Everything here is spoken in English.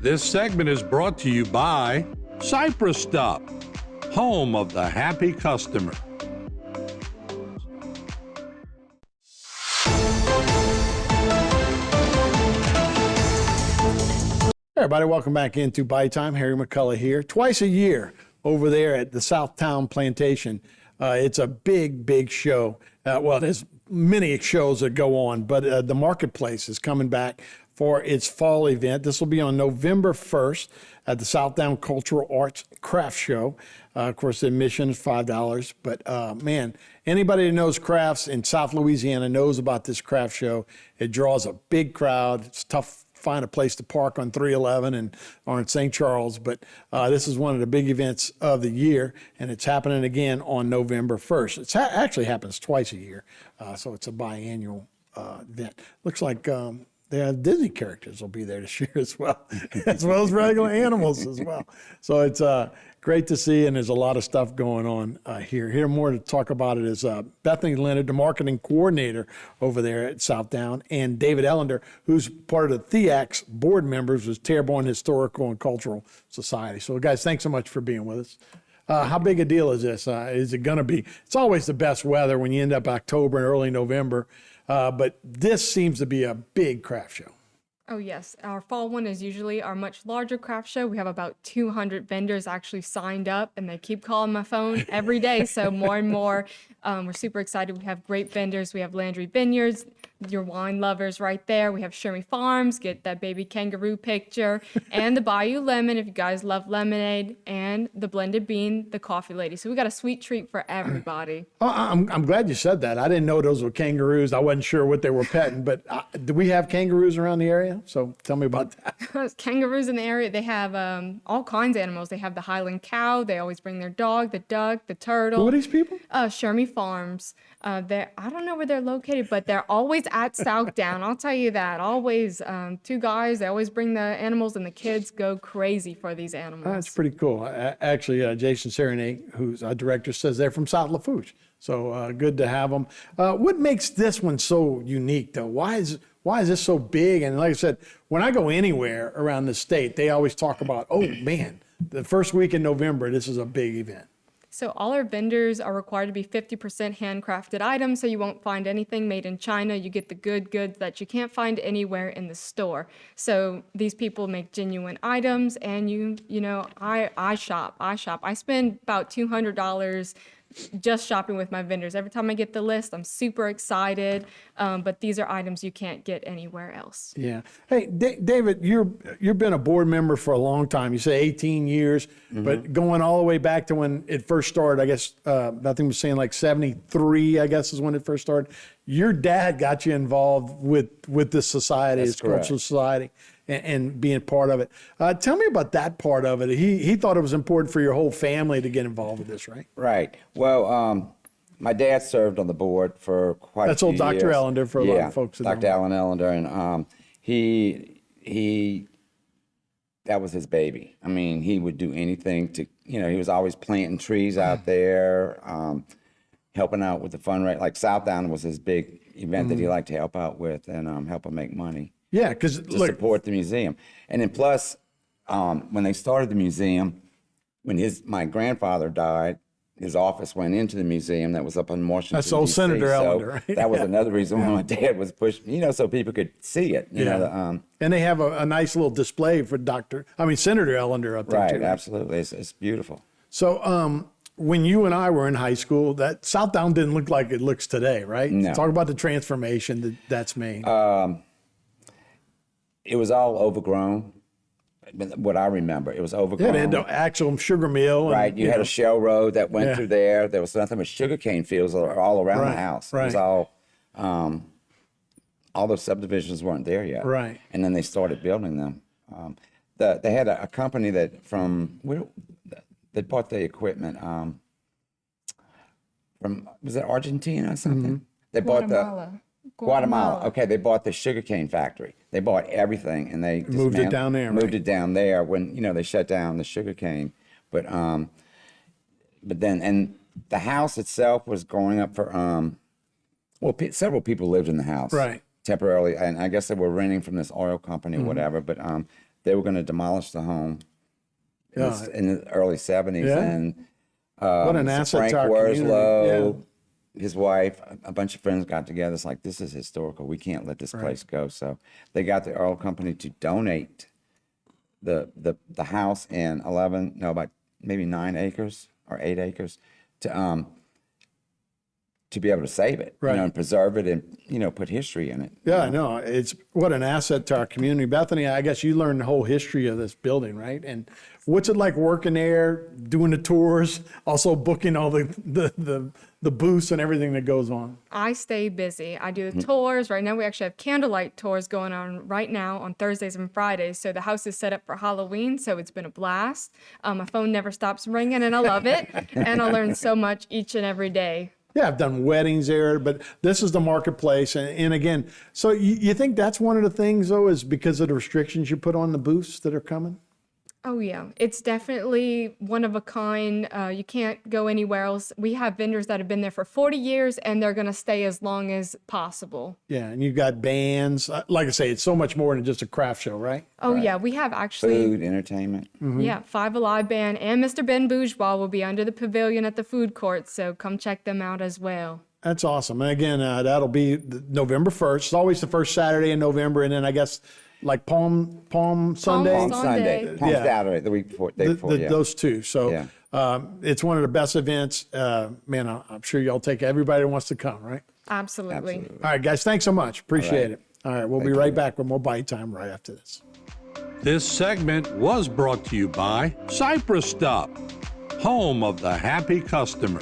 This segment is brought to you by Cypress Stop, home of the happy customer. Hey everybody, welcome back into Bayou Time. Harry McCullough here. Twice a year over there at the Southdown Plantation. It's a big show. Well, there's many shows that go on, but the marketplace is coming back for its fall event. This will be on November 1st at the Southdown Cultural Arts Craft Show. Of course, the admission is $5, but man, anybody that knows crafts in South Louisiana knows about this craft show. It draws a big crowd. It's tough to find a place to park on 311 or in St. Charles, but this is one of the big events of the year, and it's happening again on November 1st. It actually happens twice a year, so it's a biannual event. Looks like they have Disney characters will be there this year as well as regular animals as well. So it's great to see, and there's a lot of stuff going on here. Here more to talk about it is Bethany Leonard, the marketing coordinator over there at Southdown, and David Ellender, who's part of the THEAC's board members with Terrebonne Historical and Cultural Society. So guys, thanks so much for being with us. How big a deal is this? Is it going to be? It's always the best weather when you end up October and early November. But this seems to be a big craft show. Oh, yes. Our fall one is usually our much larger craft show. We have about 200 vendors actually signed up, and they keep calling my phone every day. So more and more, we're super excited. We have great vendors. We have Landry Vineyards, your wine lovers right there. We have Shermy Farms, get that baby kangaroo picture, and the Bayou Lemon if you guys love lemonade, and the Blended Bean, the coffee lady. So we got a sweet treat for everybody. I'm glad you said that. I didn't know those were kangaroos. I wasn't sure what they were petting, but do we have kangaroos around the area? So tell me about that. Kangaroos in the area, they have all kinds of animals. They have the Highland cow. They always bring their dog, the duck, the turtle. Who are these people? Shermy Farms. I don't know where they're located, but they're always at Southdown. I'll tell you that. Always two guys. They always bring the animals, and the kids go crazy for these animals. That's pretty cool. Actually, Jason Serenade, who's our director, says they're from South Lafourche. So good to have them. What makes this one so unique, though? Why is this so big? And like I said, when I go anywhere around the state, they always talk about, oh man, the first week in November, this is a big event. So all our vendors are required to be 50% handcrafted items, so you won't find anything made in China. You get the good goods that you can't find anywhere in the store. So these people make genuine items, and I shop. I spend about $200 just shopping with my vendors. Every time I get the list, I'm super excited. But these are items you can't get anywhere else. Yeah. Hey, David, you've been a board member for a long time. You say 18 years, but going all the way back to when it first started, I guess, I think was saying like 73, I guess is when it first started. Your dad got you involved with this society, this cultural society, and being part of it. Tell me about that part of it. He thought it was important for your whole family to get involved with this, right? Right. Well, my dad served on the board for quite a few years. That's old Dr. Ellender for a lot of folks. Dr. Alan Ellender, and he that was his baby. I mean, he would do anything to, he was always planting trees out there, helping out with the fundraiser. Like Southdown was his big event that he liked to help out with and help him make money. Yeah, because to support the museum. And then plus, when they started the museum, when my grandfather died, his office went into the museum that was up in Washington. That's old Senator Ellender, right? That was another reason why my dad was pushing, so people could see it. You know, and they have a nice little display for Senator Ellender up there. Right, too. Absolutely. It's beautiful. So when you and I were in high school, that Southdown didn't look like it looks today, right? No. Talk about the transformation that's made. It was all overgrown. What I remember, it was overgrown. Yeah, they had the actual sugar mill. Right, you had a shell road that went through there. There was nothing but sugarcane fields all around the house. Right. It was all those subdivisions weren't there yet. Right. And then they started building them. They had a company that bought the equipment from, was it Argentina or something? Mm-hmm. They bought Guatemala. Okay, they bought the sugarcane factory. They bought everything, and they moved it down there. Moved it down there when they shut down the sugarcane. But then, and the house itself was going up for several people lived in the house, right, temporarily, and I guess they were renting from this oil company or whatever. But they were going to demolish the home in the early 70s. Yeah. And What an asset Frank to our community. Worslow, his wife, a bunch of friends got together. It's like, this is historical. We can't let this place go. So they got the oil company to donate the house in about maybe 9 acres or 8 acres to be able to save it, Right. and preserve it and, put history in it. Yeah, I know. It's what an asset to our community. Bethany, I guess you learned the whole history of this building, right? And what's it like working there, doing the tours, also booking all the booths and everything that goes on? I stay busy. I do the tours. Right now, we actually have candlelight tours going on right now on Thursdays and Fridays. So the house is set up for Halloween, so it's been a blast. My phone never stops ringing, and I love it. And I learn so much each and every day. Yeah, I've done weddings there, but this is the marketplace. And again, so you think that's one of the things, though, is because of the restrictions you put on the booths that are coming? Oh, yeah. It's definitely one of a kind. You can't go anywhere else. We have vendors that have been there for 40 years, and they're going to stay as long as possible. Yeah, and you've got bands. Like I say, it's so much more than just a craft show, right? Oh, yeah. We have actually, Food, entertainment. yeah, Five Alive Band and Mr. Ben Bourgeois will be under the pavilion at the food court, so come check them out as well. That's awesome. And again, that'll be November 1st. It's always the first Saturday in November, and then I guess like Palm Sunday. Palm Sunday. Palm Yeah. Saturday, the week before, day before, yeah. Those two. So Yeah. it's one of the best events. Man, I'm sure y'all take everybody that wants to come, right? Absolutely. All right, guys, thanks so much. Appreciate it. All right, we'll be Thank right you. back with more Bite Time right after this. This segment was brought to you by Cypress Stop, home of the happy customer.